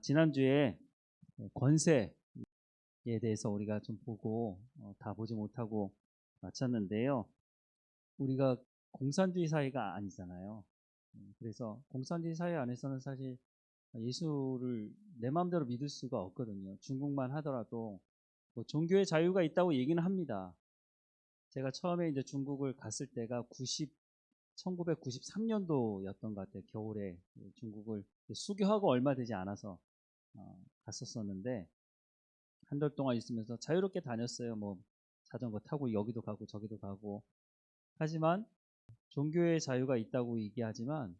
지난주에 권세에 대해서 우리가 좀 보고 다 보지 못하고 마쳤는데요. 우리가 공산주의 사회가 아니잖아요. 그래서 공산주의 사회 안에서는 사실 예수를 내 마음대로 믿을 수가 없거든요. 중국만 하더라도 뭐 종교의 자유가 있다고 얘기는 합니다. 제가 처음에 이제 중국을 갔을 때가 1993년도였던 것 같아요. 겨울에 중국을 수교하고 얼마 되지 않아서 갔었었는데 한 달 동안 있으면서 자유롭게 다녔어요. 뭐 자전거 타고 여기도 가고 저기도 가고. 하지만 종교의 자유가 있다고 얘기하지만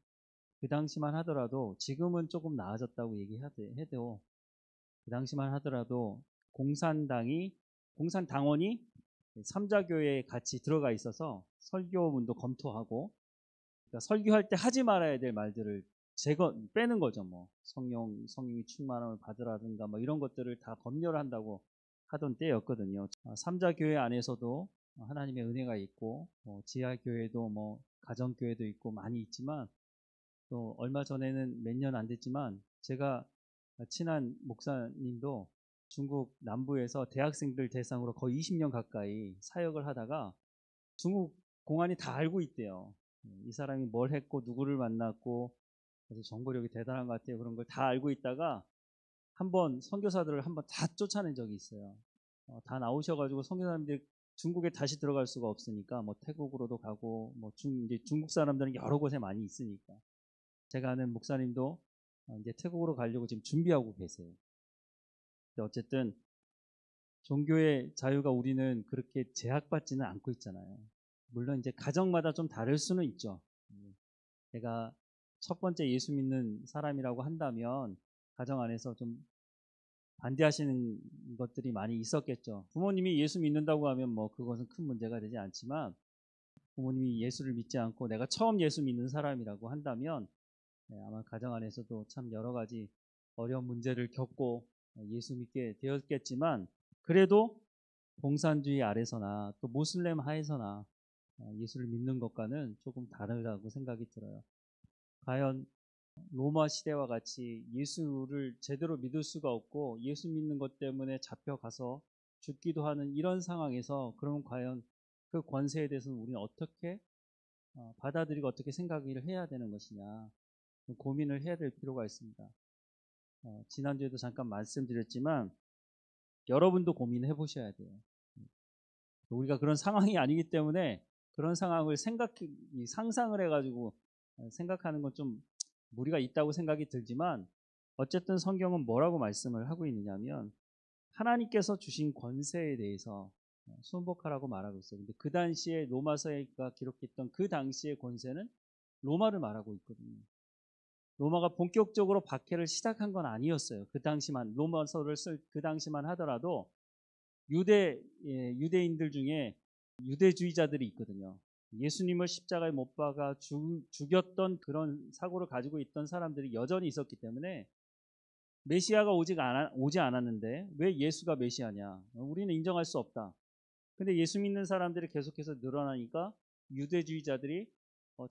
그 당시만 하더라도 지금은 조금 나아졌다고 얘기해도 그 당시만 하더라도 공산당원이 삼자교회에 같이 들어가 있어서 설교문도 검토하고, 그러니까 설교할 때 하지 말아야 될 말들을 빼는 거죠. 뭐 성령이 충만함을 받으라든가 뭐 이런 것들을 다 검열한다고 하던 때였거든요. 삼자교회 안에서도 하나님의 은혜가 있고 지하교회도 뭐 가정교회도 있고 많이 있지만, 또 얼마 전에는 몇 년 안 됐지만 제가 친한 목사님도 중국 남부에서 대학생들 대상으로 거의 20년 가까이 사역을 하다가 중국 공안이 다 알고 있대요. 이 사람이 뭘 했고 누구를 만났고, 그래서 정보력이 대단한 것 같아요. 그런 걸 다 알고 있다가 한번 선교사들을 한번 다 쫓아낸 적이 있어요. 다 나오셔가지고 선교사님들 중국에 다시 들어갈 수가 없으니까 뭐 태국으로도 가고 뭐 이제 중국 사람들은 여러 곳에 많이 있으니까, 제가 아는 목사님도 이제 태국으로 가려고 지금 준비하고 계세요. 근데 어쨌든 종교의 자유가 우리는 그렇게 제약받지는 않고 있잖아요. 물론 이제 가정마다 좀 다를 수는 있죠. 제가 첫 번째 예수 믿는 사람이라고 한다면 가정 안에서 좀 반대하시는 것들이 많이 있었겠죠. 부모님이 예수 믿는다고 하면 뭐 그것은 큰 문제가 되지 않지만, 부모님이 예수를 믿지 않고 내가 처음 예수 믿는 사람이라고 한다면 아마 가정 안에서도 참 여러 가지 어려운 문제를 겪고 예수 믿게 되었겠지만, 그래도 공산주의 아래서나 또 모슬렘 하에서나 예수를 믿는 것과는 조금 다르다고 생각이 들어요. 과연 로마 시대와 같이 예수를 제대로 믿을 수가 없고 예수 믿는 것 때문에 잡혀가서 죽기도 하는 이런 상황에서, 그러면 과연 그 권세에 대해서는 우리는 어떻게 받아들이고 어떻게 생각을 해야 되는 것이냐, 고민을 해야 될 필요가 있습니다. 지난주에도 잠깐 말씀드렸지만 여러분도 고민해 보셔야 돼요. 우리가 그런 상황이 아니기 때문에 그런 상황을 상상을 해가지고 생각하는 건 좀 무리가 있다고 생각이 들지만, 어쨌든 성경은 뭐라고 말씀을 하고 있느냐면 하나님께서 주신 권세에 대해서 순복하라고 말하고 있어요. 근데 그 당시에 로마서가 기록했던 그 당시의 권세는 로마를 말하고 있거든요. 로마가 본격적으로 박해를 시작한 건 아니었어요. 그 당시만, 로마서를 쓸 그 당시만 하더라도 유대인들 중에 유대주의자들이 있거든요. 예수님을 십자가에 못 박아 죽였던 그런 사고를 가지고 있던 사람들이 여전히 있었기 때문에 메시아가 오지 않았는데 왜 예수가 메시아냐? 우리는 인정할 수 없다. 근데 예수 믿는 사람들이 계속해서 늘어나니까 유대주의자들이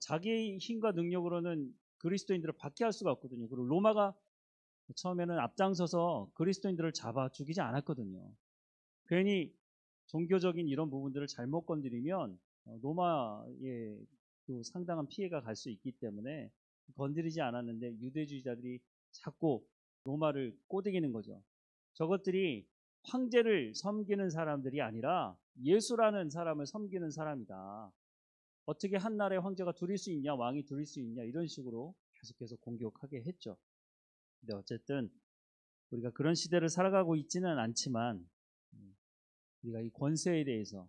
자기의 힘과 능력으로는 그리스도인들을 박해할 수가 없거든요. 그리고 로마가 처음에는 앞장서서 그리스도인들을 잡아 죽이지 않았거든요. 괜히 종교적인 이런 부분들을 잘못 건드리면 로마에 또 상당한 피해가 갈 수 있기 때문에 건드리지 않았는데, 유대주의자들이 자꾸 로마를 꼬드기는 거죠. 저것들이 황제를 섬기는 사람들이 아니라 예수라는 사람을 섬기는 사람이다. 어떻게 한 나라의 황제가 둘일 수 있냐, 왕이 둘일 수 있냐, 이런 식으로 계속해서 공격하게 했죠. 근데 어쨌든 우리가 그런 시대를 살아가고 있지는 않지만, 우리가 이 권세에 대해서,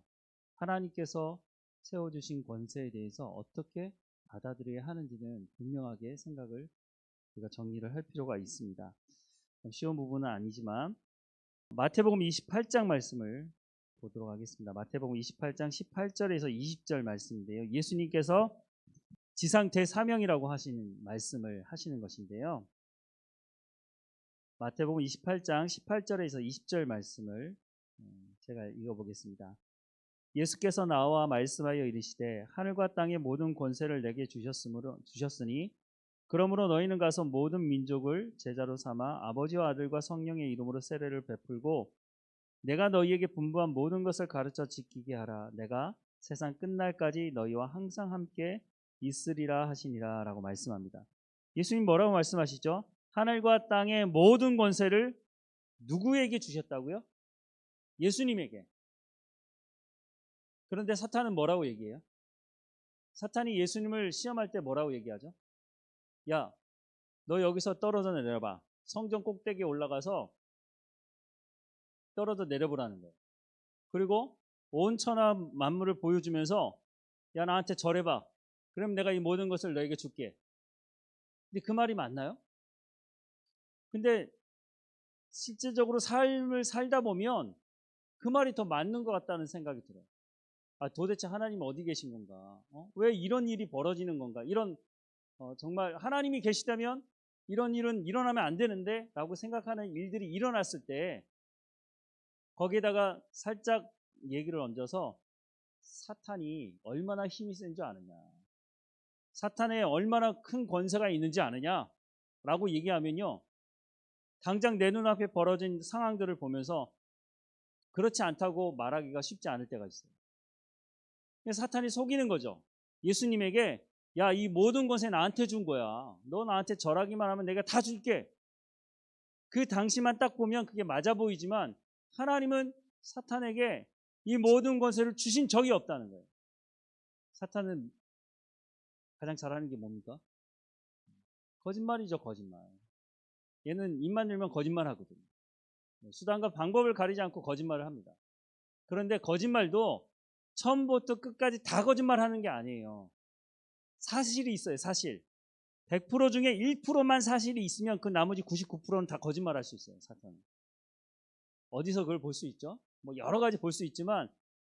하나님께서 세워주신 권세에 대해서 어떻게 받아들여야 하는지는 분명하게 생각을 우리가 정리를 할 필요가 있습니다. 쉬운 부분은 아니지만 마태복음 28장 말씀을 보도록 하겠습니다. 마태복음 28장 18절에서 20절 말씀인데요. 예수님께서 지상 대사명이라고 하시는 말씀을 하시는 것인데요. 마태복음 28장 18절에서 20절 말씀을 제가 읽어보겠습니다. 예수께서 나와 말씀하여 이르시되 하늘과 땅의 모든 권세를 내게 주셨으니 그러므로 너희는 가서 모든 민족을 제자로 삼아 아버지와 아들과 성령의 이름으로 세례를 베풀고 내가 너희에게 분부한 모든 것을 가르쳐 지키게 하라. 내가 세상 끝날까지 너희와 항상 함께 있으리라 하시니라 라고 말씀합니다. 예수님 뭐라고 말씀하시죠? 하늘과 땅의 모든 권세를 누구에게 주셨다고요? 예수님에게. 그런데 사탄은 뭐라고 얘기해요? 사탄이 예수님을 시험할 때 뭐라고 얘기하죠? 야, 너 여기서 떨어져 내려봐. 성전 꼭대기에 올라가서 떨어져 내려보라는 거예요. 그리고 온 천하 만물을 보여주면서 야, 나한테 절해봐. 그럼 내가 이 모든 것을 너에게 줄게. 근데 그 말이 맞나요? 근데 실제적으로 삶을 살다 보면 그 말이 더 맞는 것 같다는 생각이 들어요. 아, 도대체 하나님은 어디 계신 건가? 왜 이런 일이 벌어지는 건가? 이런 정말 하나님이 계시다면 이런 일은 일어나면 안 되는데 라고 생각하는 일들이 일어났을 때 거기에다가 살짝 얘기를 얹어서 사탄이 얼마나 힘이 센 줄 아느냐, 사탄에 얼마나 큰 권세가 있는지 아느냐 라고 얘기하면요, 당장 내 눈앞에 벌어진 상황들을 보면서 그렇지 않다고 말하기가 쉽지 않을 때가 있어요. 사탄이 속이는 거죠. 예수님에게 야, 이 모든 것에 나한테 준 거야. 너 나한테 절하기만 하면 내가 다 줄게. 그 당시만 딱 보면 그게 맞아 보이지만 하나님은 사탄에게 이 모든 권세를 주신 적이 없다는 거예요. 사탄은 가장 잘하는 게 뭡니까? 거짓말이죠, 거짓말. 얘는 입만 열면 거짓말 하거든요. 수단과 방법을 가리지 않고 거짓말을 합니다. 그런데 거짓말도 처음부터 끝까지 다 거짓말하는 게 아니에요. 사실이 있어요, 사실. 100% 중에 1%만 사실이 있으면 그 나머지 99%는 다 거짓말할 수 있어요, 사탄은. 어디서 그걸 볼 수 있죠? 뭐 여러 가지 볼 수 있지만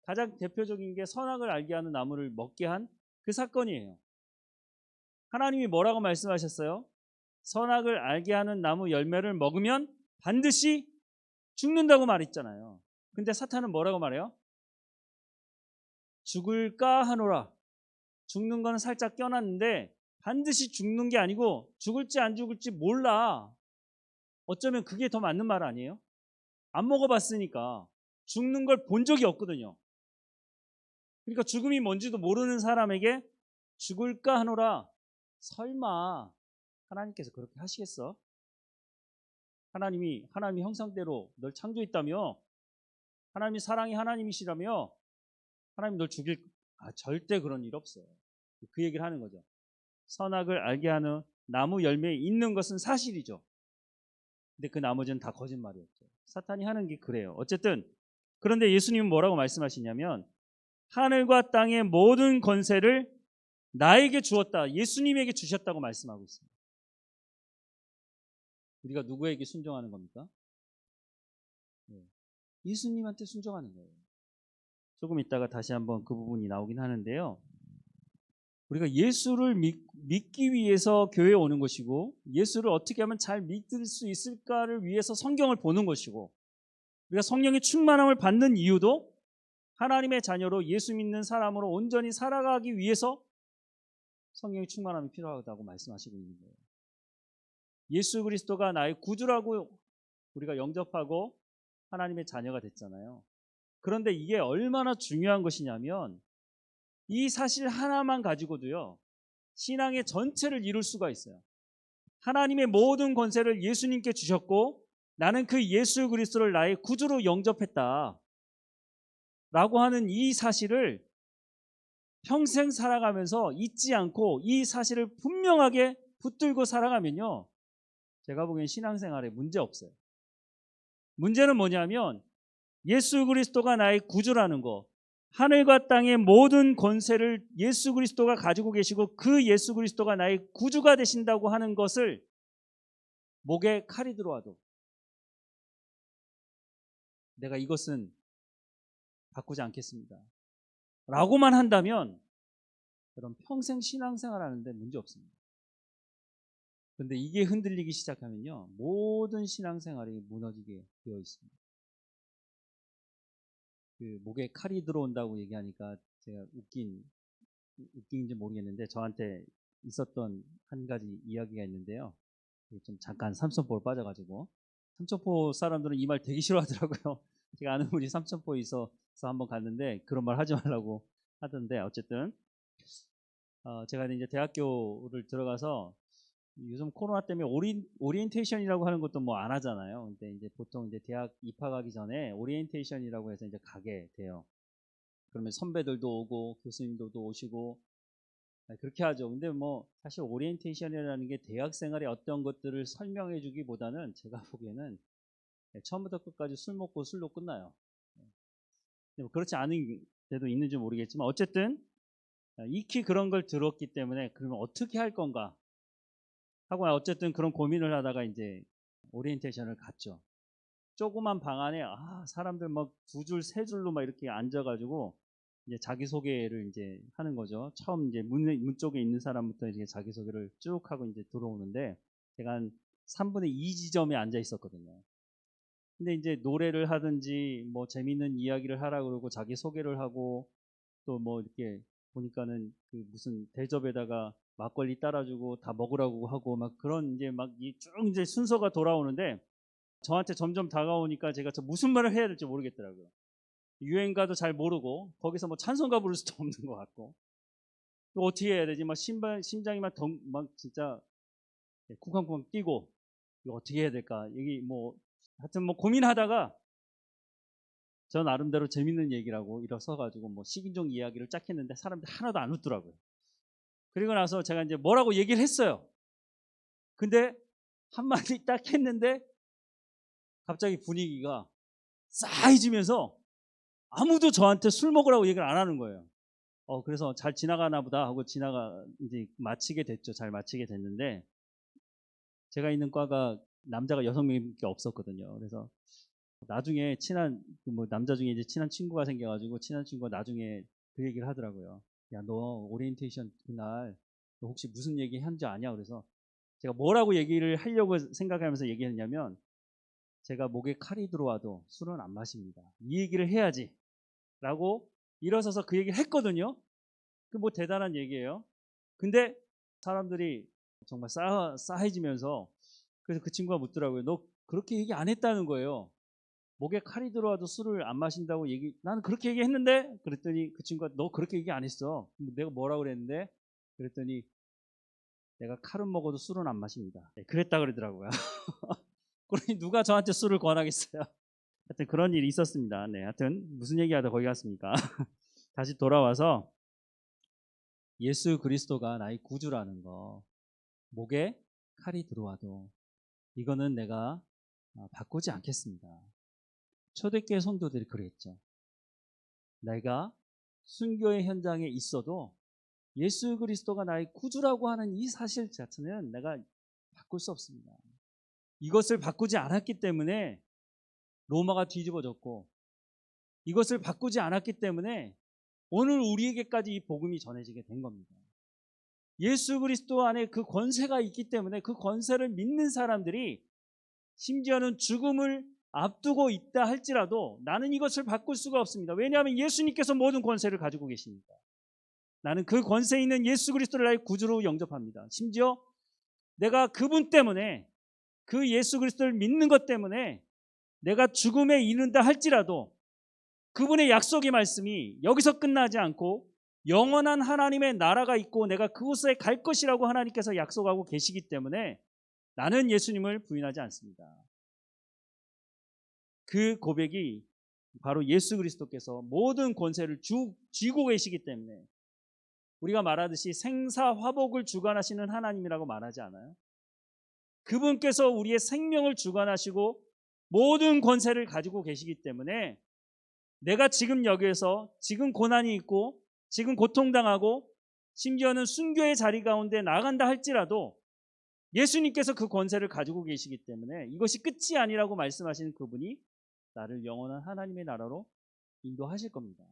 가장 대표적인 게 선악을 알게 하는 나무를 먹게 한 그 사건이에요. 하나님이 뭐라고 말씀하셨어요? 선악을 알게 하는 나무 열매를 먹으면 반드시 죽는다고 말했잖아요. 근데 사탄은 뭐라고 말해요? 죽을까 하노라. 죽는 거는 살짝 껴놨는데 반드시 죽는 게 아니고 죽을지 안 죽을지 몰라. 어쩌면 그게 더 맞는 말 아니에요? 안 먹어봤으니까 죽는 걸 본 적이 없거든요. 그러니까 죽음이 뭔지도 모르는 사람에게 죽을까 하노라. 설마 하나님께서 그렇게 하시겠어? 하나님이 형상대로 널 창조했다며, 하나님이 사랑의 하나님이시라며 하나님 널 죽일, 절대 그런 일 없어요. 그 얘기를 하는 거죠. 선악을 알게 하는 나무 열매에 있는 것은 사실이죠. 근데 그 나머지는 다 거짓말이었죠. 사탄이 하는 게 그래요. 어쨌든 그런데 예수님은 뭐라고 말씀하시냐면 하늘과 땅의 모든 권세를 나에게 주었다. 예수님에게 주셨다고 말씀하고 있습니다. 우리가 누구에게 순종하는 겁니까? 예수님한테 순종하는 거예요. 조금 있다가 다시 한번 그 부분이 나오긴 하는데요. 우리가 예수를 믿기 위해서 교회에 오는 것이고 예수를 어떻게 하면 잘 믿을 수 있을까를 위해서 성경을 보는 것이고 우리가 성령의 충만함을 받는 이유도 하나님의 자녀로 예수 믿는 사람으로 온전히 살아가기 위해서 성령의 충만함이 필요하다고 말씀하시고 있는 거예요. 예수 그리스도가 나의 구주라고 우리가 영접하고 하나님의 자녀가 됐잖아요. 그런데 이게 얼마나 중요한 것이냐면 이 사실 하나만 가지고도요, 신앙의 전체를 이룰 수가 있어요. 하나님의 모든 권세를 예수님께 주셨고 나는 그 예수 그리스도를 나의 구주로 영접했다 라고 하는 이 사실을 평생 살아가면서 잊지 않고 이 사실을 분명하게 붙들고 살아가면요, 제가 보기엔 신앙생활에 문제 없어요. 문제는 뭐냐면 예수 그리스도가 나의 구주라는 거, 하늘과 땅의 모든 권세를 예수 그리스도가 가지고 계시고 그 예수 그리스도가 나의 구주가 되신다고 하는 것을 목에 칼이 들어와도 내가 이것은 바꾸지 않겠습니다 라고만 한다면 여러분 평생 신앙생활 하는데 문제 없습니다. 그런데 이게 흔들리기 시작하면요, 모든 신앙생활이 무너지게 되어 있습니다. 그 목에 칼이 들어온다고 얘기하니까 제가 웃긴지 모르겠는데 저한테 있었던 한 가지 이야기가 있는데요. 좀 잠깐 삼천포로 빠져가지고 삼천포 사람들은 이 말 되게 싫어하더라고요. 제가 아는 분이 삼천포에 있어서 한번 갔는데 그런 말 하지 말라고 하던데 어쨌든 제가 이제 대학교를 들어가서 요즘 코로나 때문에 오리엔테이션이라고 하는 것도 뭐 안 하잖아요. 근데 이제 보통 이제 대학 입학하기 전에 오리엔테이션이라고 해서 이제 가게 돼요. 그러면 선배들도 오고 교수님들도 오시고 그렇게 하죠. 근데 뭐 사실 오리엔테이션이라는 게 대학 생활의 어떤 것들을 설명해 주기보다는 제가 보기에는 처음부터 끝까지 술 먹고 술로 끝나요. 뭐 그렇지 않은 데도 있는지 모르겠지만 어쨌든 익히 그런 걸 들었기 때문에 그러면 어떻게 할 건가 하고 어쨌든 그런 고민을 하다가 이제 오리엔테이션을 갔죠. 조그만 방 안에 사람들 막 두 줄, 세 줄로 막 이렇게 앉아가지고 이제 자기소개를 이제 하는 거죠. 처음 이제 문 쪽에 있는 사람부터 이제 자기소개를 쭉 하고 이제 들어오는데 제가 한 3분의 2 지점에 앉아 있었거든요. 근데 이제 노래를 하든지 뭐 재밌는 이야기를 하라 그러고 자기소개를 하고 또 뭐 이렇게 보니까는 그 무슨 대접에다가 막걸리 따라주고 다 먹으라고 하고 막 그런 이제 막 쭉 이제 순서가 돌아오는데 저한테 점점 다가오니까 제가 무슨 말을 해야 될지 모르겠더라고요. 유행가도 잘 모르고 거기서 뭐 찬송가 부를 수도 없는 것 같고 또 어떻게 해야 되지? 막 심장이 막 진짜 쿵쾅쿵쾅 뛰고 이거 어떻게 해야 될까? 이게 뭐 하여튼 뭐 고민하다가 저 나름대로 재밌는 얘기라고 일어서가지고 뭐 식인종 이야기를 짝 했는데 사람들 하나도 안 웃더라고요. 그리고 나서 제가 이제 뭐라고 얘기를 했어요. 근데 한마디 딱 했는데 갑자기 분위기가 싸해지면서 아무도 저한테 술 먹으라고 얘기를 안 하는 거예요. 그래서 잘 지나가나 보다 하고 이제 마치게 됐죠. 잘 마치게 됐는데 제가 있는 과가 남자가 6명밖에 없었거든요. 그래서 나중에 뭐 남자 중에 이제 친한 친구가 생겨가지고 친한 친구가 나중에 그 얘기를 하더라고요. 야, 너 오리엔테이션 그날 너 혹시 무슨 얘기 한지 아냐? 그래서 제가 뭐라고 얘기를 하려고 생각하면서 얘기했냐면 제가 목에 칼이 들어와도 술은 안 마십니다. 이 얘기를 해야지 라고 일어서서 그 얘기를 했거든요. 그 뭐 대단한 얘기예요. 근데 사람들이 정말 싸해지면서 그래서 그 친구가 묻더라고요. 너 그렇게 얘기 안 했다는 거예요. 목에 칼이 들어와도 술을 안 마신다고 나는 그렇게 얘기했는데 그랬더니 그 친구가 너 그렇게 얘기 안 했어. 내가 뭐라고 그랬는데 그랬더니 내가 칼은 먹어도 술은 안 마십니다. 네, 그랬다 그러더라고요. 그러니 누가 저한테 술을 권하겠어요. 하여튼 그런 일이 있었습니다. 네, 하여튼 무슨 얘기하다 거기 갔습니까? 다시 돌아와서 예수 그리스도가 나의 구주라는 거, 목에 칼이 들어와도 이거는 내가 바꾸지 않겠습니다. 초대교회 성도들이 그랬죠. 내가 순교의 현장에 있어도 예수 그리스도가 나의 구주라고 하는 이 사실 자체는 내가 바꿀 수 없습니다. 이것을 바꾸지 않았기 때문에 로마가 뒤집어졌고 이것을 바꾸지 않았기 때문에 오늘 우리에게까지 이 복음이 전해지게 된 겁니다. 예수 그리스도 안에 그 권세가 있기 때문에 그 권세를 믿는 사람들이 심지어는 죽음을 앞두고 있다 할지라도 나는 이것을 바꿀 수가 없습니다. 왜냐하면 예수님께서 모든 권세를 가지고 계시니까. 나는 그 권세 있는 예수 그리스도를 나의 구주로 영접합니다. 심지어 내가 그분 때문에 그 예수 그리스도를 믿는 것 때문에 내가 죽음에 이른다 할지라도 그분의 약속의 말씀이 여기서 끝나지 않고 영원한 하나님의 나라가 있고 내가 그곳에 갈 것이라고 하나님께서 약속하고 계시기 때문에 나는 예수님을 부인하지 않습니다. 그 고백이 바로 예수 그리스도께서 모든 권세를 쥐고 계시기 때문에 우리가 말하듯이 생사화복을 주관하시는 하나님이라고 말하지 않아요? 그분께서 우리의 생명을 주관하시고 모든 권세를 가지고 계시기 때문에 내가 지금 여기에서 지금 고난이 있고 지금 고통당하고 심지어는 순교의 자리 가운데 나간다 할지라도 예수님께서 그 권세를 가지고 계시기 때문에 이것이 끝이 아니라고 말씀하시는 그분이 나를 영원한 하나님의 나라로 인도하실 겁니다.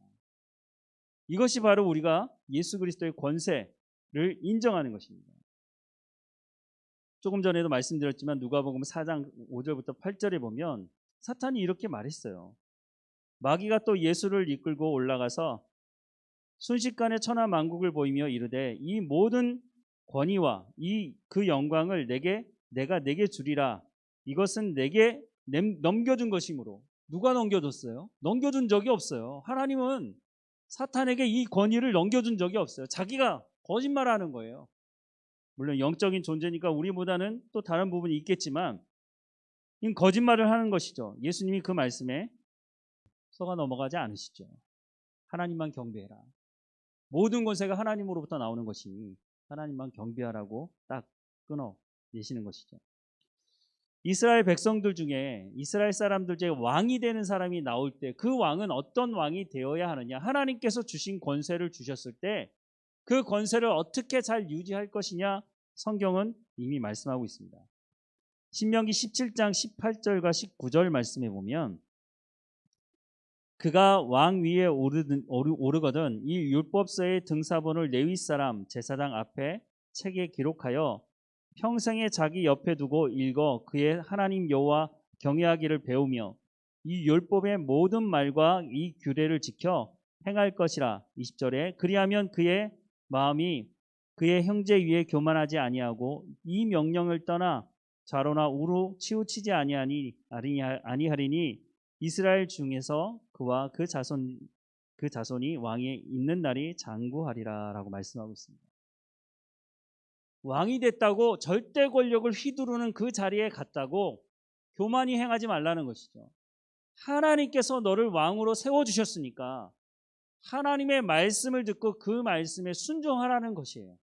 이것이 바로 우리가 예수 그리스도의 권세를 인정하는 것입니다. 조금 전에도 말씀드렸지만 누가복음 4장 5절부터 8절에 보면 사탄이 이렇게 말했어요. 마귀가 또 예수를 이끌고 올라가서 순식간에 천하만국을 보이며 이르되 이 모든 권위와 그 영광을 내가 내게 주리라. 이것은 내게 넘겨준 것이므로. 누가 넘겨줬어요? 넘겨준 적이 없어요. 하나님은 사탄에게 이 권위를 넘겨준 적이 없어요. 자기가 거짓말하는 거예요. 물론 영적인 존재니까 우리보다는 또 다른 부분이 있겠지만 이 거짓말을 하는 것이죠. 예수님이 그 말씀에 속아 넘어가지 않으시죠. 하나님만 경배해라. 모든 권세가 하나님으로부터 나오는 것이니 하나님만 경배하라고 딱 끊어내시는 것이죠. 이스라엘 백성들 중에 이스라엘 사람들 중에 왕이 되는 사람이 나올 때 그 왕은 어떤 왕이 되어야 하느냐? 하나님께서 주신 권세를 주셨을 때 그 권세를 어떻게 잘 유지할 것이냐? 성경은 이미 말씀하고 있습니다. 신명기 17장 18절과 19절 말씀에 보면 그가 왕 위에 오르거든 이 율법서의 등사본을 레위 사람 제사장 앞에 책에 기록하여 평생에 자기 옆에 두고 읽어 그의 하나님 여호와 경외하기를 배우며 이 율법의 모든 말과 이 규례를 지켜 행할 것이라. 20절에 그리하면 그의 마음이 그의 형제 위에 교만하지 아니하고 이 명령을 떠나 좌로나 우로 치우치지 아니하리니 이스라엘 중에서 그와 그 자손이 왕에 있는 날이 장구하리라라고 말씀하고 있습니다. 왕이 됐다고 절대 권력을 휘두르는 그 자리에 갔다고 교만히 행하지 말라는 것이죠. 하나님께서 너를 왕으로 세워주셨으니까 하나님의 말씀을 듣고 그 말씀에 순종하라는 것이에요.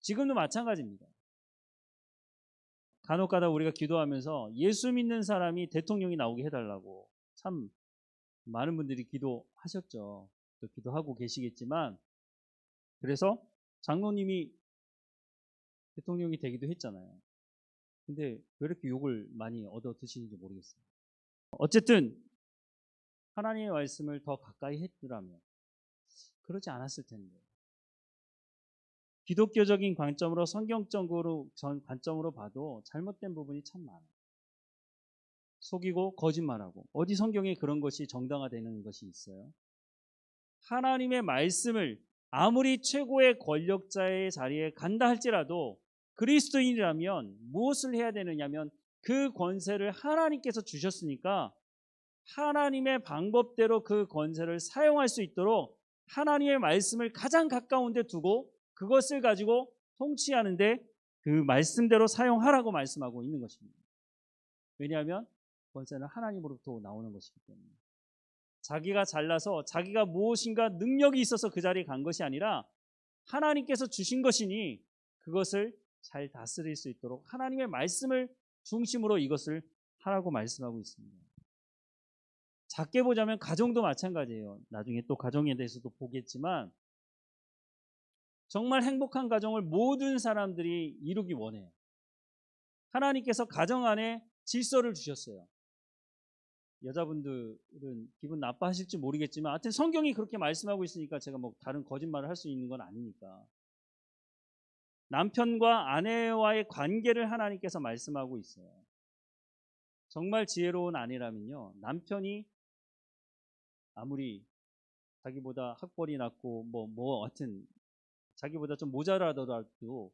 지금도 마찬가지입니다. 간혹가다 우리가 기도하면서 예수 믿는 사람이 대통령이 나오게 해달라고 참 많은 분들이 기도하셨죠. 또 기도하고 계시겠지만 그래서 장로님이 대통령이 되기도 했잖아요. 근데 왜 이렇게 욕을 많이 얻어 드시는지 모르겠어요. 어쨌든 하나님의 말씀을 더 가까이 했더라면 그러지 않았을 텐데. 기독교적인 관점으로 성경적으로 관점으로 봐도 잘못된 부분이 참 많아요. 속이고 거짓말하고 어디 성경에 그런 것이 정당화되는 것이 있어요? 하나님의 말씀을 아무리 최고의 권력자의 자리에 간다 할지라도 그리스도인이라면 무엇을 해야 되느냐면 그 권세를 하나님께서 주셨으니까 하나님의 방법대로 그 권세를 사용할 수 있도록 하나님의 말씀을 가장 가까운 데 두고 그것을 가지고 통치하는데 그 말씀대로 사용하라고 말씀하고 있는 것입니다. 왜냐하면 권세는 하나님으로부터 나오는 것이기 때문에 자기가 잘나서 자기가 무엇인가 능력이 있어서 그 자리에 간 것이 아니라 하나님께서 주신 것이니 그것을 잘 다스릴 수 있도록 하나님의 말씀을 중심으로 이것을 하라고 말씀하고 있습니다. 작게 보자면 가정도 마찬가지예요. 나중에 또 가정에 대해서도 보겠지만 정말 행복한 가정을 모든 사람들이 이루기 원해요. 하나님께서 가정 안에 질서를 주셨어요. 여자분들은 기분 나빠하실지 모르겠지만 하여튼 성경이 그렇게 말씀하고 있으니까 제가 뭐 다른 거짓말을 할 수 있는 건 아니니까. 남편과 아내와의 관계를 하나님께서 말씀하고 있어요. 정말 지혜로운 아내라면요, 남편이 아무리 자기보다 학벌이 낮고 하여튼 자기보다 좀 모자라더라도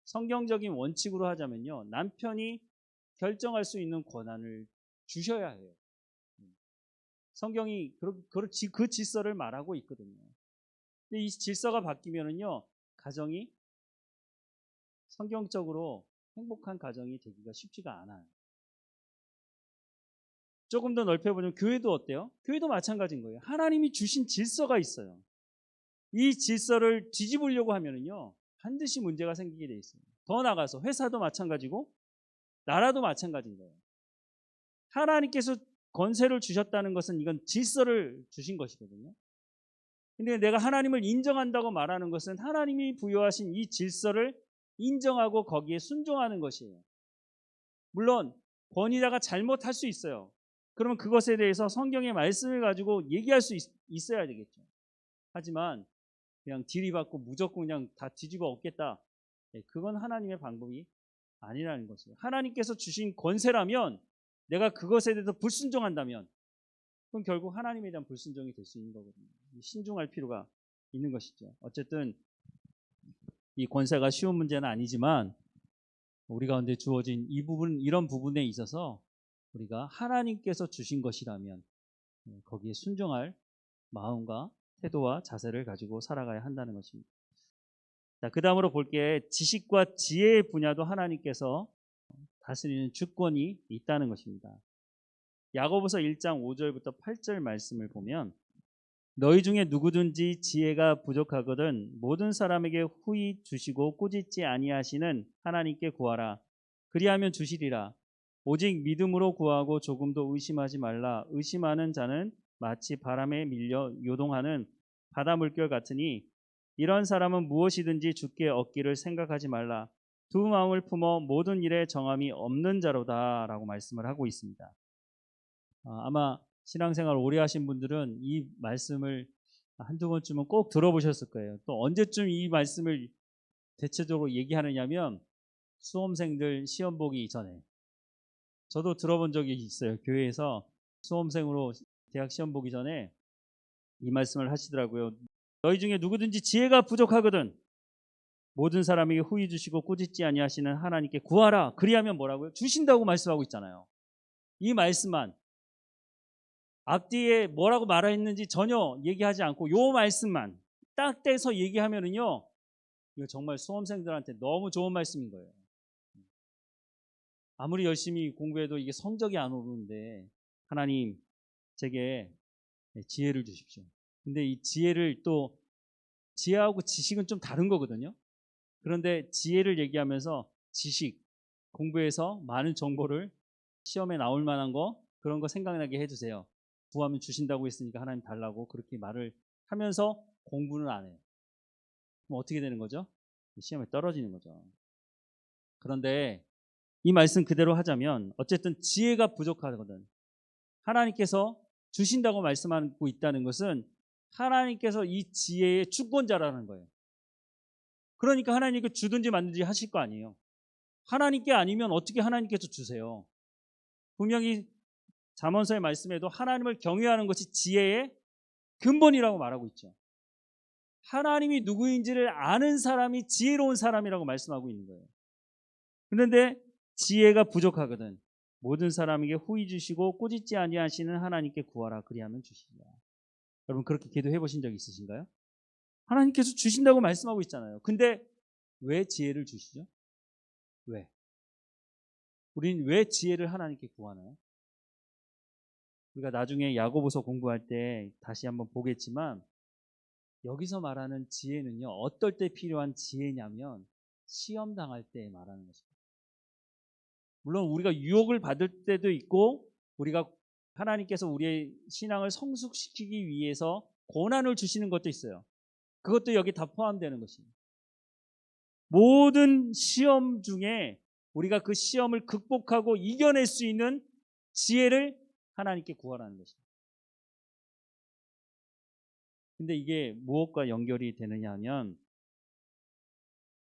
성경적인 원칙으로 하자면요, 남편이 결정할 수 있는 권한을 주셔야 해요. 성경이 그 질서를 말하고 있거든요. 근데 이 질서가 바뀌면은요, 가정이 성경적으로 행복한 가정이 되기가 쉽지가 않아요. 조금 더 넓혀보면 교회도 어때요? 교회도 마찬가지인 거예요. 하나님이 주신 질서가 있어요. 이 질서를 뒤집으려고 하면은요, 반드시 문제가 생기게 돼 있어요. 더 나가서 회사도 마찬가지고 나라도 마찬가지인 거예요. 하나님께서 권세를 주셨다는 것은 이건 질서를 주신 것이거든요. 근데 내가 하나님을 인정한다고 말하는 것은 하나님이 부여하신 이 질서를 인정하고 거기에 순종하는 것이에요. 물론 권위자가 잘못할 수 있어요. 그러면 그것에 대해서 성경의 말씀을 가지고 얘기할 수 있어야 되겠죠. 하지만 그냥 들이받고 무조건 그냥 다 뒤집어 엎겠다. 그건 하나님의 방법이 아니라는 것이에요. 하나님께서 주신 권세라면 내가 그것에 대해서 불순종한다면 그럼 결국 하나님에 대한 불순종이 될 수 있는 거거든요. 신중할 필요가 있는 것이죠. 어쨌든 이 권세가 쉬운 문제는 아니지만 우리 가운데 주어진 이런 부분에 있어서 우리가 하나님께서 주신 것이라면 거기에 순종할 마음과 태도와 자세를 가지고 살아가야 한다는 것입니다. 자, 그 다음으로 볼게 지식과 지혜의 분야도 하나님께서 다스리는 주권이 있다는 것입니다. 야고보서 1장 5절부터 8절 말씀을 보면 너희 중에 누구든지 지혜가 부족하거든 모든 사람에게 후히 주시고 꾸짖지 아니하시는 하나님께 구하라. 그리하면 주시리라. 오직 믿음으로 구하고 조금도 의심하지 말라. 의심하는 자는 마치 바람에 밀려 요동하는 바다 물결 같으니 이런 사람은 무엇이든지 주께 얻기를 생각하지 말라. 두 마음을 품어 모든 일에 정함이 없는 자로다 라고 말씀을 하고 있습니다. 아마 신앙생활 오래 하신 분들은 이 말씀을 한두 번쯤은 꼭 들어보셨을 거예요. 또 언제쯤 이 말씀을 대체적으로 얘기하느냐면 수험생들 시험 보기 전에. 저도 들어본 적이 있어요. 교회에서 수험생으로 대학 시험 보기 전에 이 말씀을 하시더라고요. 너희 중에 누구든지 지혜가 부족하거든 모든 사람에게 후히 주시고 꾸짖지 아니하시는 하나님께 구하라. 그리하면 뭐라고요? 주신다고 말씀하고 있잖아요. 이 말씀만 앞뒤에 뭐라고 말했는지 전혀 얘기하지 않고 요 말씀만 딱 떼서 얘기하면은요, 이거 정말 수험생들한테 너무 좋은 말씀인 거예요. 아무리 열심히 공부해도 이게 성적이 안 오르는데 하나님 제게 지혜를 주십시오. 근데 이 지혜를 또 지혜하고 지식은 좀 다른 거거든요. 그런데 지혜를 얘기하면서 지식, 공부해서 많은 정보를 시험에 나올 만한 거 그런 거 생각나게 해주세요. 구하면 주신다고 했으니까 하나님 달라고 그렇게 말을 하면서 공부는 안 해요. 그럼 어떻게 되는 거죠? 시험에 떨어지는 거죠. 그런데 이 말씀 그대로 하자면 어쨌든 지혜가 부족하거든. 하나님께서 주신다고 말씀하고 있다는 것은 하나님께서 이 지혜의 주권자라는 거예요. 그러니까 하나님께 주든지 말든지 하실 거 아니에요. 하나님께 아니면 어떻게 하나님께서 주세요? 분명히 잠언서의 말씀에도 하나님을 경외하는 것이 지혜의 근본이라고 말하고 있죠. 하나님이 누구인지를 아는 사람이 지혜로운 사람이라고 말씀하고 있는 거예요. 그런데 지혜가 부족하거든 모든 사람에게 후히 주시고 꾸짖지 아니하시는 하나님께 구하라. 그리하면 주시리라. 여러분 그렇게 기도해 보신 적 있으신가요? 하나님께서 주신다고 말씀하고 있잖아요. 근데 왜 지혜를 주시죠? 왜? 우린 왜 지혜를 하나님께 구하나요? 우리가 나중에 야고보서 공부할 때 다시 한번 보겠지만 여기서 말하는 지혜는요, 어떨 때 필요한 지혜냐면 시험 당할 때 말하는 것입니다. 물론 우리가 유혹을 받을 때도 있고 우리가 하나님께서 우리의 신앙을 성숙시키기 위해서 고난을 주시는 것도 있어요. 그것도 여기 다 포함되는 것입니다. 모든 시험 중에 우리가 그 시험을 극복하고 이겨낼 수 있는 지혜를 하나님께 구하라는 것입니다. 근데 이게 무엇과 연결이 되느냐 하면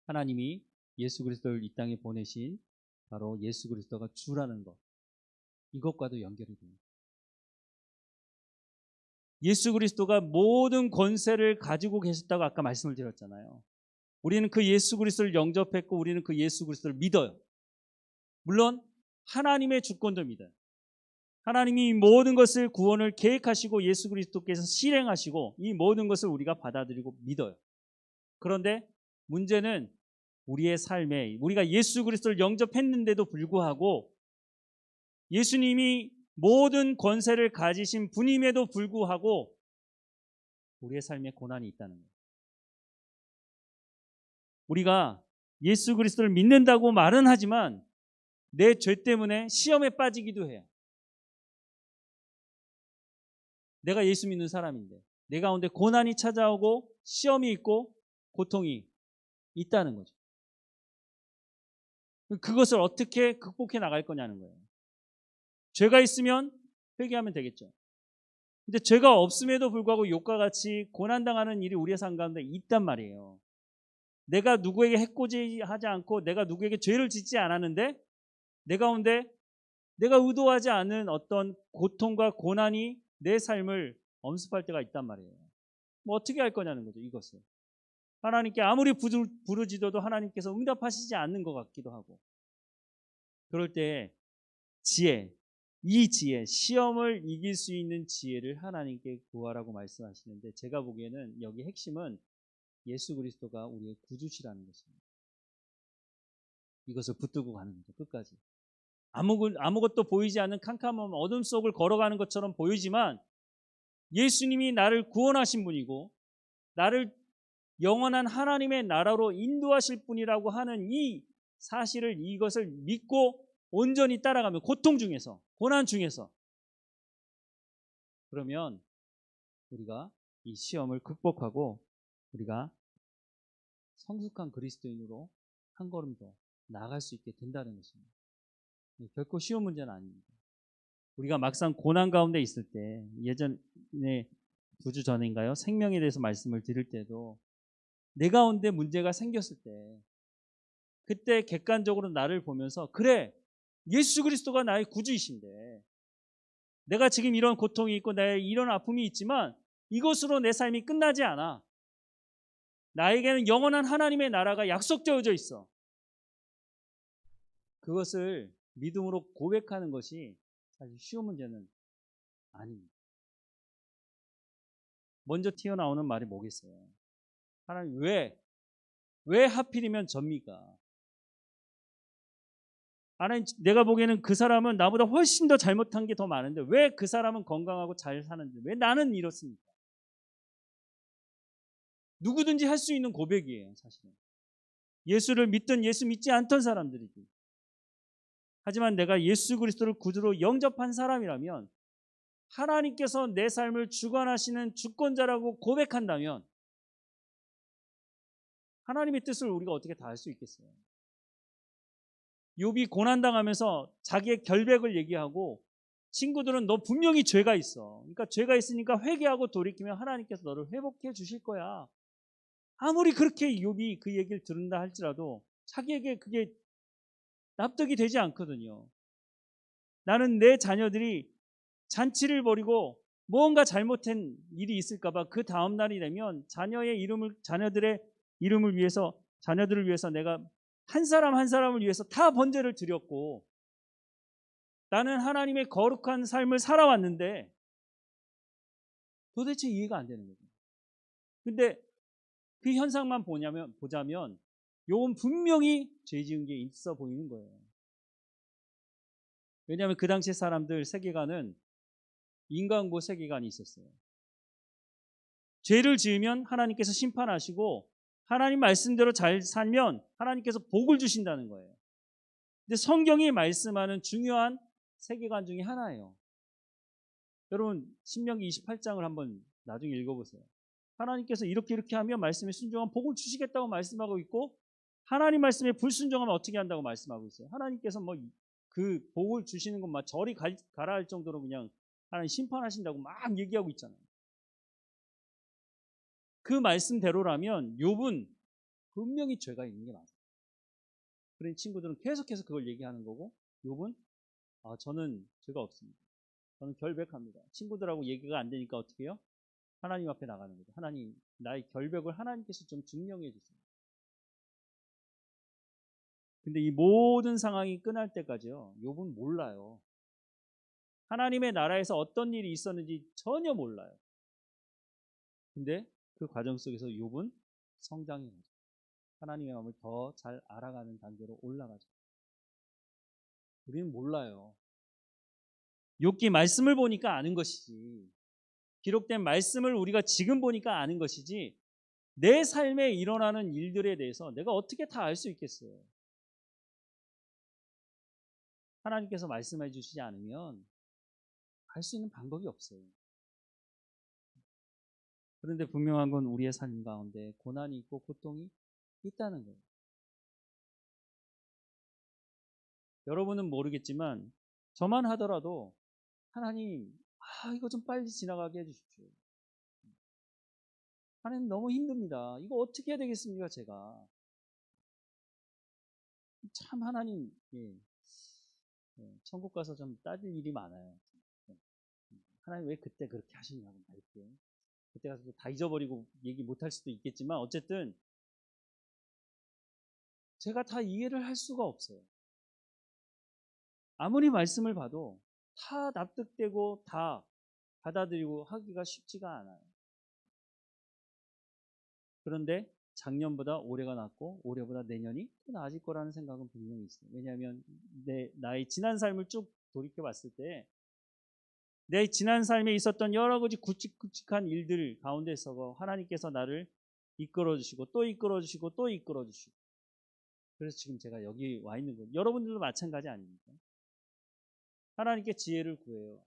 하나님이 예수 그리스도를 이 땅에 보내신 바로 예수 그리스도가 주라는 것, 이것과도 연결이 됩니다. 예수 그리스도가 모든 권세를 가지고 계셨다고 아까 말씀을 드렸잖아요. 우리는 그 예수 그리스도를 영접했고 우리는 그 예수 그리스도를 믿어요. 물론 하나님의 주권도 믿어요. 하나님이 이 모든 것을 구원을 계획하시고 예수 그리스도께서 실행하시고 이 모든 것을 우리가 받아들이고 믿어요. 그런데 문제는 우리의 삶에 우리가 예수 그리스도를 영접했는데도 불구하고 예수님이 모든 권세를 가지신 분임에도 불구하고 우리의 삶에 고난이 있다는 거예요. 우리가 예수 그리스도를 믿는다고 말은 하지만 내 죄 때문에 시험에 빠지기도 해요. 내가 예수 믿는 사람인데 내 가운데 고난이 찾아오고 시험이 있고 고통이 있다는 거죠. 그것을 어떻게 극복해 나갈 거냐는 거예요. 죄가 있으면 회개하면 되겠죠. 근데 죄가 없음에도 불구하고 욕과 같이 고난당하는 일이 우리의 삶 가운데 있단 말이에요. 내가 누구에게 해코지하지 않고 내가 누구에게 죄를 짓지 않았는데 내 가운데 내가 의도하지 않은 어떤 고통과 고난이 내 삶을 엄습할 때가 있단 말이에요. 뭐 어떻게 할 거냐는 거죠, 이것을. 하나님께 아무리 부르짖어도 하나님께서 응답하시지 않는 것 같기도 하고, 그럴 때 이 지혜, 시험을 이길 수 있는 지혜를 하나님께 구하라고 말씀하시는데, 제가 보기에는 여기 핵심은 예수 그리스도가 우리의 구주시라는 것입니다. 이것을 붙들고 가는 거죠, 끝까지. 아무것도 보이지 않는 캄캄한 어둠 속을 걸어가는 것처럼 보이지만 예수님이 나를 구원하신 분이고 나를 영원한 하나님의 나라로 인도하실 분이라고 하는 이 사실을, 이것을 믿고 온전히 따라가면, 고통 중에서, 고난 중에서, 그러면 우리가 이 시험을 극복하고 우리가 성숙한 그리스도인으로 한 걸음 더 나아갈 수 있게 된다는 것입니다. 결코 쉬운 문제는 아닙니다. 우리가 막상 고난 가운데 있을 때, 예전에 2주 전인가요? 생명에 대해서 말씀을 드릴 때도 내 가운데 문제가 생겼을 때, 그때 객관적으로 나를 보면서, 그래, 예수 그리스도가 나의 구주이신데 내가 지금 이런 고통이 있고 나의 이런 아픔이 있지만 이것으로 내 삶이 끝나지 않아. 나에게는 영원한 하나님의 나라가 약속되어져 있어. 그것을 믿음으로 고백하는 것이 사실 쉬운 문제는 아닙니다. 먼저 튀어나오는 말이 뭐겠어요? 하나님, 왜 하필이면 접니까? 하나님, 내가 보기에는 그 사람은 나보다 훨씬 더 잘못한 게 더 많은데 왜 그 사람은 건강하고 잘 사는데 왜 나는 이렇습니까? 누구든지 할 수 있는 고백이에요, 사실은. 예수를 믿든 예수 믿지 않던 사람들이지. 하지만 내가 예수 그리스도를 구주로 영접한 사람이라면, 하나님께서 내 삶을 주관하시는 주권자라고 고백한다면 하나님의 뜻을 우리가 어떻게 다 할 수 있겠어요? 욥이 고난당하면서 자기의 결백을 얘기하고, 친구들은 너 분명히 죄가 있어, 그러니까 죄가 있으니까 회개하고 돌이키면 하나님께서 너를 회복해 주실 거야. 아무리 그렇게 욥이 그 얘기를 들은다 할지라도 자기에게 그게 납득이 되지 않거든요. 나는 내 자녀들이 잔치를 벌이고 무언가 잘못된 일이 있을까봐 그 다음 날이 되면 자녀들의 이름을 위해서, 자녀들을 위해서 내가 한 사람 한 사람을 위해서 다 번제를 드렸고, 나는 하나님의 거룩한 삶을 살아왔는데 도대체 이해가 안 되는 거죠. 근데 그 현상만 보자면 욥은 분명히 죄 지은 게 있어 보이는 거예요. 왜냐하면 그 당시 사람들 세계관은 인과응보 세계관이 있었어요. 죄를 지으면 하나님께서 심판하시고, 하나님 말씀대로 잘 살면 하나님께서 복을 주신다는 거예요. 근데 성경이 말씀하는 중요한 세계관 중에 하나예요. 여러분, 신명기 28장을 한번 나중에 읽어보세요. 하나님께서 이렇게 하면 말씀에 순종하면 복을 주시겠다고 말씀하고 있고, 하나님 말씀에 불순종하면 어떻게 한다고 말씀하고 있어요. 하나님께서 뭐 그 복을 주시는 것만 저리 가라 할 정도로 그냥 하나님 심판하신다고 막 얘기하고 있잖아요. 그 말씀대로라면 욥은 분명히 죄가 있는 게 맞아요. 그런 친구들은 계속해서 그걸 얘기하는 거고, 욥은 저는 죄가 없습니다. 저는 결백합니다. 친구들하고 얘기가 안 되니까 어떻게 해요? 하나님 앞에 나가는 거죠. 하나님, 나의 결백을 하나님께서 좀 증명해 주세요. 근데 이 모든 상황이 끝날 때까지요, 욥은 몰라요. 하나님의 나라에서 어떤 일이 있었는지 전혀 몰라요. 근데 그 과정 속에서 욥은 성장해 가죠. 하나님의 마음을 더 잘 알아가는 단계로 올라가죠. 우리는 몰라요. 욥기 말씀을 보니까 아는 것이지, 기록된 말씀을 우리가 지금 보니까 아는 것이지, 내 삶에 일어나는 일들에 대해서 내가 어떻게 다 알 수 있겠어요? 하나님께서 말씀해 주시지 않으면 알 수 있는 방법이 없어요. 그런데 분명한 건 우리의 삶 가운데 고난이 있고 고통이 있다는 거예요. 여러분은 모르겠지만 저만 하더라도 하나님, 이거 좀 빨리 지나가게 해주십시오. 하나님, 너무 힘듭니다. 이거 어떻게 해야 되겠습니까, 제가? 참 하나님, 천국 가서 좀 따질 일이 많아요. 하나님, 왜 그때 그렇게 하시냐고, 이렇게. 그때 가서 다 잊어버리고 얘기 못할 수도 있겠지만, 어쨌든 제가 다 이해를 할 수가 없어요. 아무리 말씀을 봐도 다 납득되고 다 받아들이고 하기가 쉽지가 않아요. 그런데 작년보다 올해가 낫고 올해보다 내년이 더 나아질 거라는 생각은 분명히 있어요. 왜냐하면 나의 지난 삶을 쭉 돌이켜 봤을 때 내 지난 삶에 있었던 여러 가지 굵직굵직한 일들 가운데서 하나님께서 나를 이끌어 주시고 또 이끌어 주시고 또 이끌어 주시고, 그래서 지금 제가 여기 와 있는 거예요. 여러분들도 마찬가지 아닙니까? 하나님께 지혜를 구해요.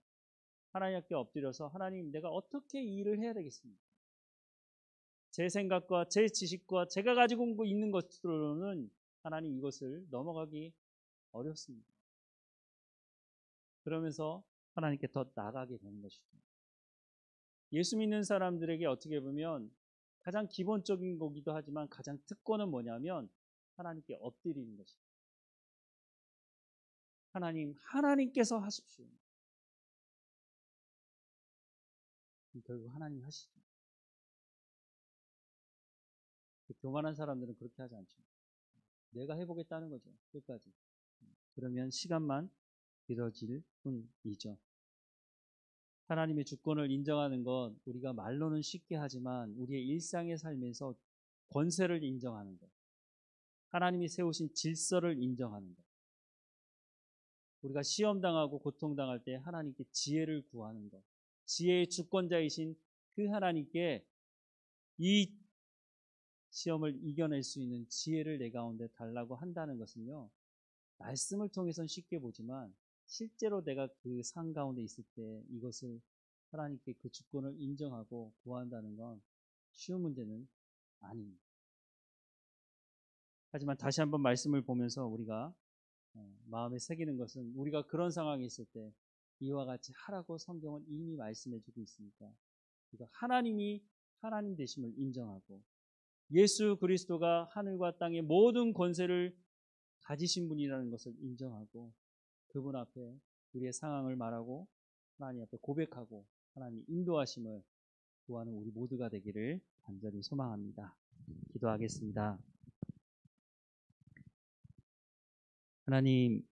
하나님 앞에 엎드려서 하나님, 내가 어떻게 이 일을 해야 되겠습니까? 제 생각과 제 지식과 제가 가지고 있는 것으로는 하나님 이것을 넘어가기 어렵습니다. 그러면서 하나님께 더 나아가게 되는 것이죠. 예수 믿는 사람들에게 어떻게 보면 가장 기본적인 거기도 하지만 가장 특권은 뭐냐면 하나님께 엎드리는 것입니다. 하나님께서 하십시오. 결국 하나님 하시죠. 교만한 사람들은 그렇게 하지 않죠. 내가 해보겠다는 거죠. 끝까지. 그러면 시간만 길어질 뿐이죠. 하나님의 주권을 인정하는 것, 우리가 말로는 쉽게 하지만 우리의 일상의 삶에서 권세를 인정하는 것, 하나님이 세우신 질서를 인정하는 것, 우리가 시험당하고 고통당할 때 하나님께 지혜를 구하는 것, 지혜의 주권자이신 그 하나님께 이 시험을 이겨낼 수 있는 지혜를 내 가운데 달라고 한다는 것은요, 말씀을 통해서는 쉽게 보지만 실제로 내가 그 상 가운데 있을 때 이것을 하나님께 그 주권을 인정하고 구한다는 건 쉬운 문제는 아닙니다. 하지만 다시 한번 말씀을 보면서 우리가 마음에 새기는 것은, 우리가 그런 상황이 있을 때 이와 같이 하라고 성경은 이미 말씀해 주고 있으니까 우리가 하나님이 하나님 되심을 인정하고 예수 그리스도가 하늘과 땅의 모든 권세를 가지신 분이라는 것을 인정하고 그분 앞에 우리의 상황을 말하고 하나님 앞에 고백하고 하나님 인도하심을 구하는 우리 모두가 되기를 간절히 소망합니다. 기도하겠습니다. 하나님,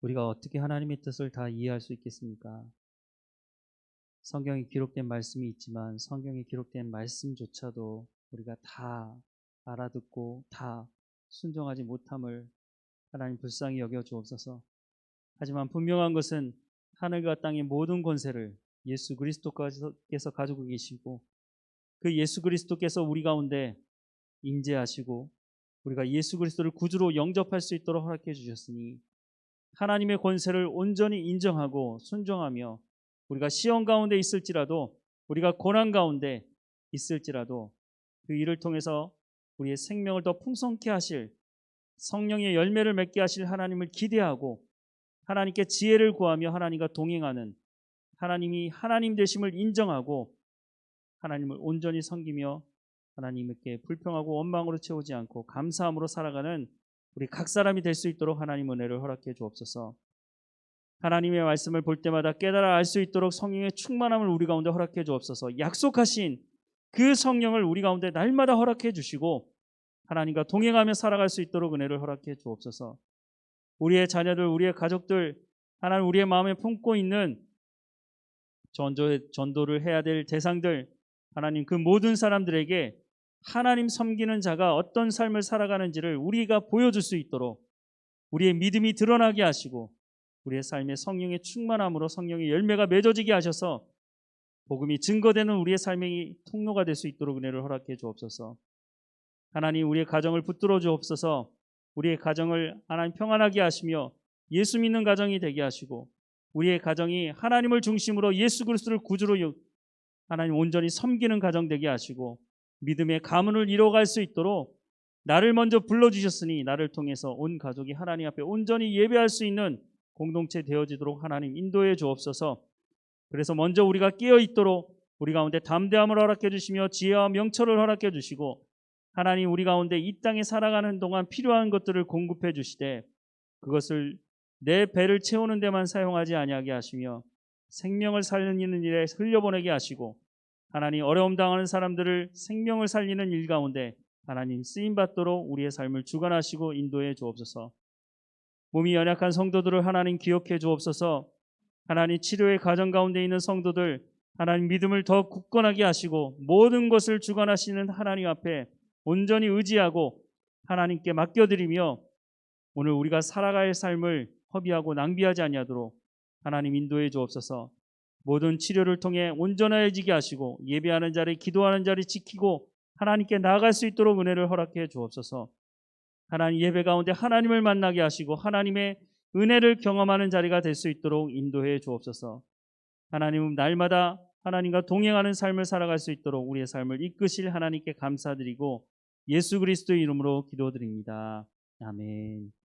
우리가 어떻게 하나님의 뜻을 다 이해할 수 있겠습니까? 성경에 기록된 말씀이 있지만 성경에 기록된 말씀조차도 우리가 다 알아듣고 다 순종하지 못함을 하나님 불쌍히 여겨 주옵소서. 하지만 분명한 것은 하늘과 땅의 모든 권세를 예수 그리스도께서 가지고 계시고 그 예수 그리스도께서 우리 가운데 임재하시고 우리가 예수 그리스도를 구주로 영접할 수 있도록 허락해 주셨으니 하나님의 권세를 온전히 인정하고 순종하며 우리가 시험 가운데 있을지라도 우리가 고난 가운데 있을지라도 그 일을 통해서 우리의 생명을 더 풍성케 하실 성령의 열매를 맺게 하실 하나님을 기대하고 하나님께 지혜를 구하며 하나님과 동행하는, 하나님이 하나님 되심을 인정하고 하나님을 온전히 섬기며 하나님께 불평하고 원망으로 채우지 않고 감사함으로 살아가는 우리 각 사람이 될 수 있도록 하나님 은혜를 허락해 주옵소서. 하나님의 말씀을 볼 때마다 깨달아 알 수 있도록 성령의 충만함을 우리 가운데 허락해 주옵소서. 약속하신 그 성령을 우리 가운데 날마다 허락해 주시고 하나님과 동행하며 살아갈 수 있도록 은혜를 허락해 주옵소서. 우리의 자녀들, 우리의 가족들, 하나님 우리의 마음에 품고 있는 전도를 해야 될 대상들, 하나님 그 모든 사람들에게 하나님 섬기는 자가 어떤 삶을 살아가는지를 우리가 보여줄 수 있도록 우리의 믿음이 드러나게 하시고 우리의 삶에 성령의 충만함으로 성령의 열매가 맺어지게 하셔서 복음이 증거되는 우리의 삶의 통로가 될 수 있도록 은혜를 허락해 주옵소서. 하나님 우리의 가정을 붙들어 주옵소서. 우리의 가정을 하나님 평안하게 하시며 예수 믿는 가정이 되게 하시고 우리의 가정이 하나님을 중심으로 예수 그리스도를 구주로 하나님 온전히 섬기는 가정 되게 하시고 믿음의 가문을 이뤄갈 수 있도록 나를 먼저 불러주셨으니 나를 통해서 온 가족이 하나님 앞에 온전히 예배할 수 있는 공동체 되어지도록 하나님 인도해 주옵소서. 그래서 먼저 우리가 깨어있도록 우리 가운데 담대함을 허락해 주시며 지혜와 명철을 허락해 주시고 하나님 우리 가운데 이 땅에 살아가는 동안 필요한 것들을 공급해 주시되 그것을 내 배를 채우는 데만 사용하지 아니하게 하시며 생명을 살리는 일에 흘려보내게 하시고 하나님 어려움 당하는 사람들을 생명을 살리는 일 가운데 하나님 쓰임 받도록 우리의 삶을 주관하시고 인도해 주옵소서. 몸이 연약한 성도들을 하나님 기억해 주옵소서. 하나님 치료의 과정 가운데 있는 성도들 하나님 믿음을 더 굳건하게 하시고 모든 것을 주관하시는 하나님 앞에 온전히 의지하고 하나님께 맡겨드리며 오늘 우리가 살아갈 삶을 허비하고 낭비하지 아니하도록 하나님 인도해 주옵소서. 모든 치료를 통해 온전해지게 하시고 예배하는 자리, 기도하는 자리 지키고 하나님께 나아갈 수 있도록 은혜를 허락해 주옵소서. 하나님 예배 가운데 하나님을 만나게 하시고 하나님의 은혜를 경험하는 자리가 될 수 있도록 인도해 주옵소서. 하나님은 날마다 하나님과 동행하는 삶을 살아갈 수 있도록 우리의 삶을 이끄실 하나님께 감사드리고 예수 그리스도의 이름으로 기도드립니다. 아멘.